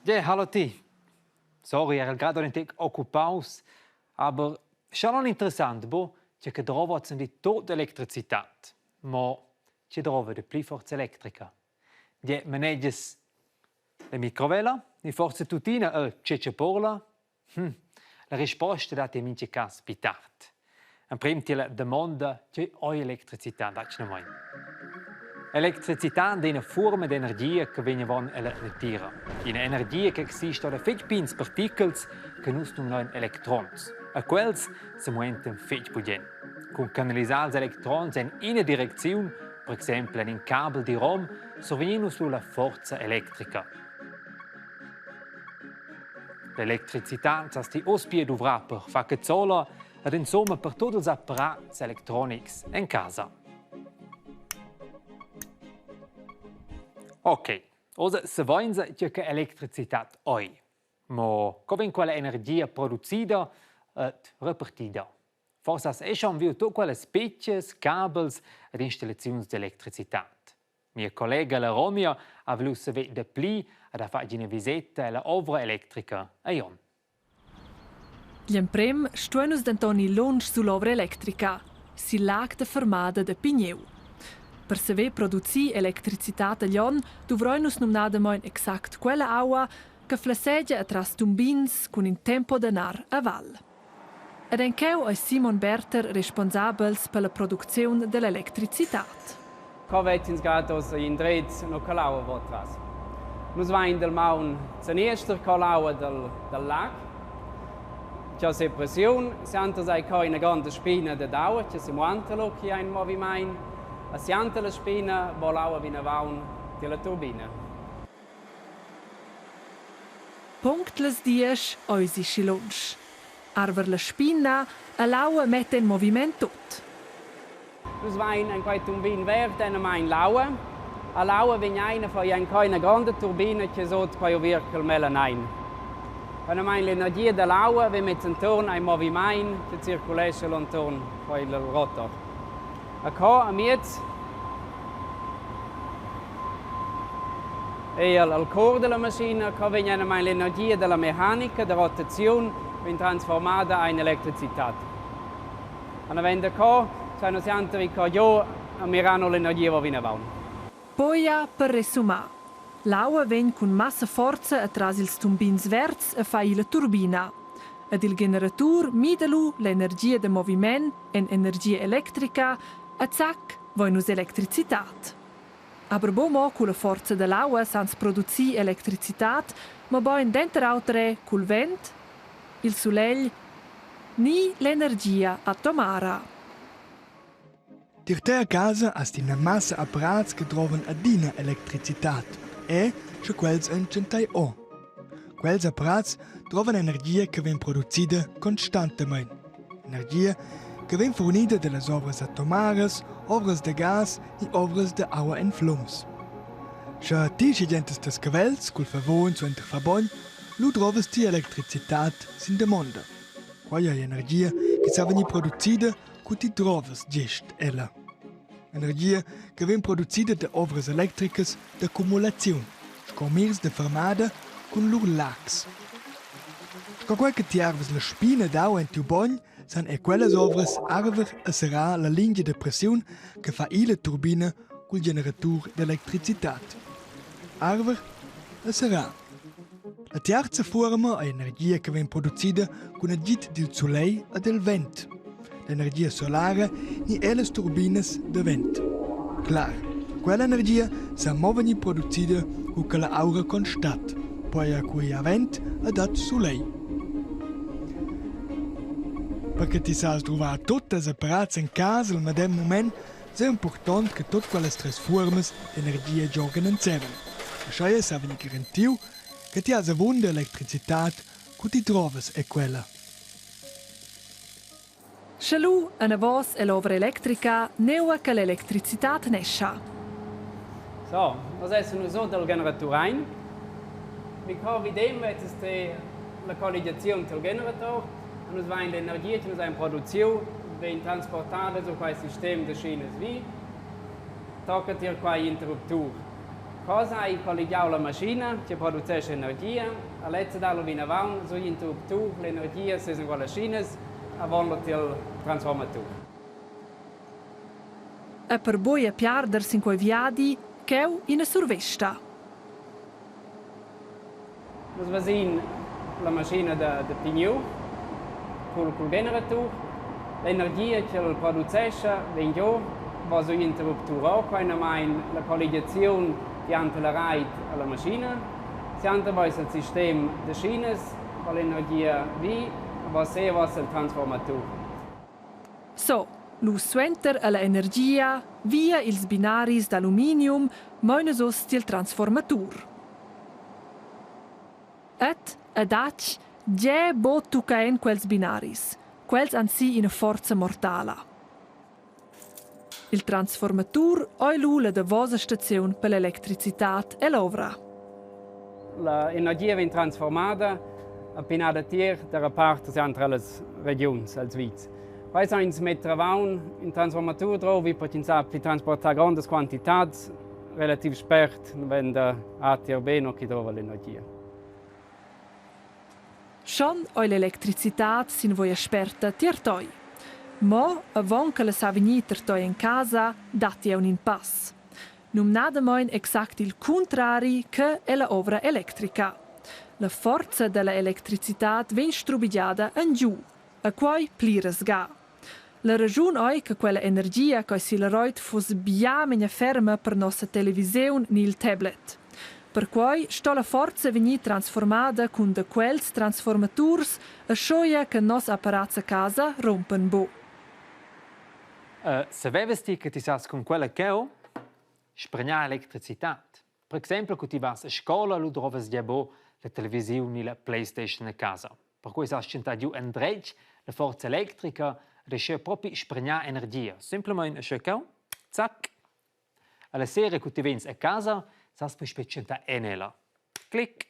Ja, hallo ti. Sorry, ero gerade un tic occupaus, aber schon interessant, bo, che trovo di tutta elettricità, ma che trovo di più forza elettrica. Ja, manegges la microvella, di forza tutina, che porla? La risposta date mince cas pitart. En prim ti la domanda che oi elettricità dacna mai. Elettricità è una forma di energia che viene von alla natura. Una energia che esiste da fetch pins particles che nus nomen electrons. A quels si muoven fetch pugent. Con canalizzare gli electrons in una direzione, per esempio in un cable di rom, sorveniamo sulla forza elettrica. L'elettricità sti ospie dovrà per far cazzola ed insomma per tutti gli apparati electronics in casa. Ok, ora se vogliono che elettricità oi, ma come quella energia producida e repartita. Forse è schon visto tutte quelle specie, cabels ed installazioni di elettricità. Mia collega la Romia ha voluto sapere di più ed ha fatto una visita alla ovra elettrica a Ion. L'emprem stuenus d'Antoni lunch sull'ovra elettrica, si lag de fermada de Pigneu. Per saver produzi elettricità a Lion, dovroinus numnadamoin exact quella aua che flasseggia atras tumbins con in tempo d'anar a val. Ed encheu è Simon Berter responsabels per la produzione dell'elettricità. Kovetins grados in drets no calaua votras. Nus vain del maun zaniester calaua del lag. C'è se pressione, sento sai che una grande spina de daua, c'è si muantalo che ha in movimento. A sianta la spina volava vina vaun della turbina. Punkt les dies oisi schilunsch. Arver la spina a laua mette in movimento tot. Dus vain ein quai turbin verde en mein laua. A laua vignaina fa ein keine grande turbina che sot quai virkel melanein. Wenn mein l'energia da laua ve met intorno ein movimento che circulesce l'intorno quai il rotor. A miez e al core della macchina viene l'energia della meccanica, della rotazione, viene trasformata in elettricità. E avendo qua, sono sempre che io ammirano l'energia che viene avanti. Poi, per resumare, l'aua viene con massa forza attraverso il turbins verts e fa la turbina. Ed il generatore midelu l'energia del movimento in energia elettrica e zac, voinus electricità. Aber bomo con la forza dell'aua sans produzi electricità, ma boin denter autre col vent, il soleil, ni l'energia atomara. Dirte a casa hast una massa apparats che trovano adina electricità e che quels encentai o. Quels apparats trovano energia che viene producida costantemente. Energia che viene fornita dalle ovras atomares, ovras de gas e ovras de aua en flums. Se ti sceglientes des cavels col favon su enter fabon, lu trovas ti electricità sin de mondo. Quaia energia che sa veni producida cu ti trovas gest ella. Energia che viene producida de ovras electricas de cumulazione, scomirs de fermada con lur lax. Con quel che ti arvas la spina d'aua en tu bogn, san e quelles ovras arver a serà la linea de pressione che fa la turbina col generatore d'elettricità. Arver a serà. La terza forma è energia che viene producida con agit del soleil e del vent. L'energia solare ni e le turbine de vent. Clar, quell'energia sa muovere producida con quella aura constant, poi a cui a vent e dat soleil. Perché ti sai trovare tutte le apparati in casa al medesimo momento, è importante che tutte quelle tre forme di energia giocano insieme. E cioè sa venire garantito che ti hai una buona elettricità che ti trovi è quella. Schalu, una voz e l'ovra elettrica, neua che l'elettricità nescia. So, das ist so del generatore ein. Vi vediamo che la collegazione del generatore. Nus vain l'energia che nus ein produziu, viene transportata su quel sistema de schiene wie, tocca dir quai interruptur. Cosa hai collegato la macchina che produce energia, a lezza dallo vinavano, su interruptor, l'energia si sono quelle scine, a vollo del trasformatore. E per voi a perdersi in quei viadi, che è in survesta. Noi vediamo la macchina di pigno, con il generatore, l'energia che produce viene giù, va su interruptor, quando mai la collegazione di la rete alla macchina, si poi il sistema di scine, con l'energia vi, va se va il trasformatore. So, lo suenter alla energia via ils binaris d'aluminium moines os til transformatur. Et adac ge bo tucaen quels binaris, quels ansi in forza mortala. Il transformatur oi lu la davosa stazione per l'elettricitat e l'ovra. L'energia viene trasformata appena da tier da parte entre le regioni, als Schweiz. Poi sono in trovavano in trasformatur trovi potenziale per trasportare grandi quantità relativ spert, wenn der ATRB non che trova l'energia. Schon oi l'elettricitat sin voi esperta tiertoi. Mo, avon che la savigni tertoi in casa, dati è un impasse. Non nada moin exact il contrari che è la ovra elettrica. La forza della elettricitat viene strubigliata in giù, a quai plires ga. La ragione è che quella energia che si la roit fosse biamenia ferma per nostra televisione nel tablet. Per cui sta la forza venir trasformata con de quels transformators a scioia che nos apparats a casa rompen bo. Savevasti che ti sas con quella che ho? Spregnar elettricità. Per esempio, che ti vas a scuola e trovi la televisione e la PlayStation a casa. Per cui sas centà giù in dreccia la forza elettrica riesce proprio a spregnar energia. Semplicemente a sceccare, zac. Alla sera che ti vens a casa, sas puoi specientà enela. Clic.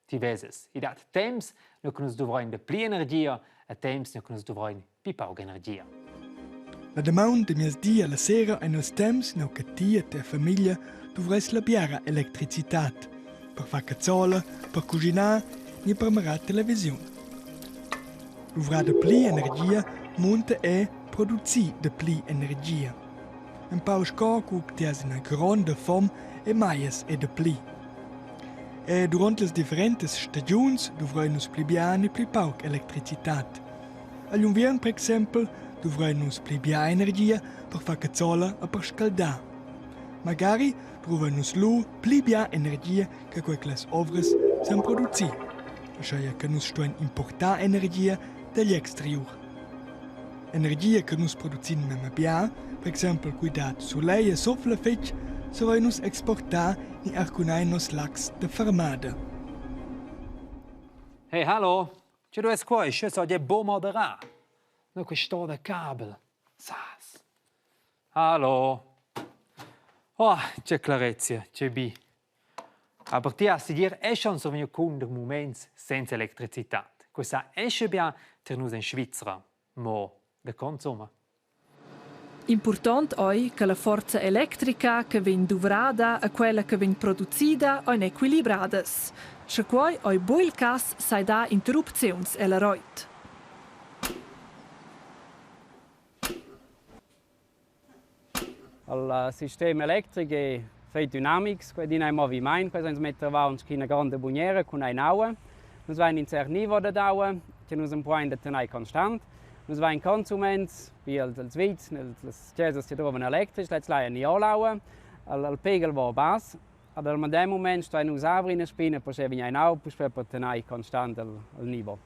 Ti veses. I dat temps no che nos dovrain de pli energia e temps no che nos dovrain pi pauga energia. La domanda de mias dia alla sera è nos temps no che ti e te famiglia dovrais la biara elettricitat per far cazzola, per cucinar ni per mirar televisione. L'uvra de pli energia monta è produzi de pli energia. Un pau scorcu che tias una grande fom e maies e de pli. E durante le differenti stagioni dovrai nos pli bian e pli pauc elettricitat. All'inverno, per esempio, dovrai nos pli bia energia per far cazzola e per scaldar. Magari dovrai nos lu pli bia energia che quelle ovres siamo produzi. Cioè che nos stoin importar energia dagli exterior. Energia che nos produzin mema bia, per esempio cuidat soleil e soffla fetch, se vai nos exportar ni arcunai nos lacs de fermada. Hey, hallo! C'è due scuole, c'è so di bo moderà. No che sto da cabel. Sas. Hallo! Oh, c'è Clarezia, c'è B. Aber ti a si dir è schon so venio con der moments senza elettricità. Questa esce bia ter nus in Svizzera, mo de consuma. Important è che la forza elettrica che viene duvrada e quella che viene producida sono equilibrate. Se quai è buon il caso sai da interruzioni e la roit. Il sistema elettrico è feit dinamico, quindi in movimento, quindi si trova una grande buniera con una naua. Noi abbiamo un certo livello di acqua, che noi abbiamo tenere costante. Noi abbiamo consumenti, wie in Svizzera, le chiese si trovano elettriche, le slai in olauwa, il pegel va basso. Ad al momento sta in usare in spina per se viene in per tenere costante il livello.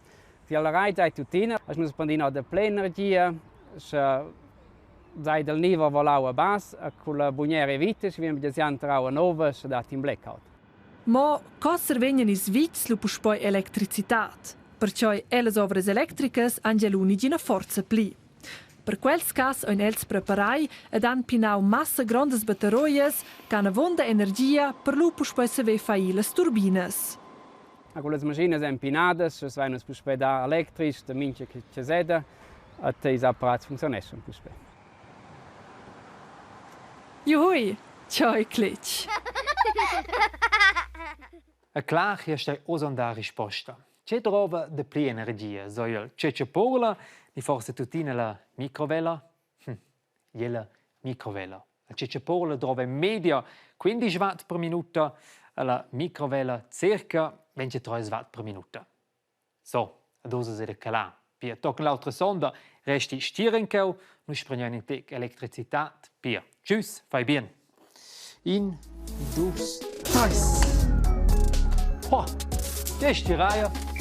Di alla rete è tuttina, se noi spendino da plena energia, dai del livello va basso, con la buniera vita, si viene di entrare nuova, si dà in blackout. Ma cosa vengono in Svizzera per poi elettricità? Perciò le ovre elettriche hanno l'unica forza pli. Per quel caso sono els preparati ed hanno pinau massa grandi batterie che hanno vonda energia per lu poi se ve fai le turbine. Le macchine sono impinate, se vanno poi da elettrici, da mince che ci sede, e i apparati funzionano poi. Juhui! Ciao, Klitsch. È clar che stai osando risposta. C'è trova de pli energia, so il cecciapola, di forse tutina la microvella? Jella microvella. La cecciapola trova in media 15 watt per minuta, e la microvella circa 23 watt per minuta. So, ad usa se de calà. Pia toccano l'altra sonda, resti stirencau, nu spregniamo in tec elettricità, pia. Tschüss, fai bien. In, dus, nice. Oh, 10 Reihe.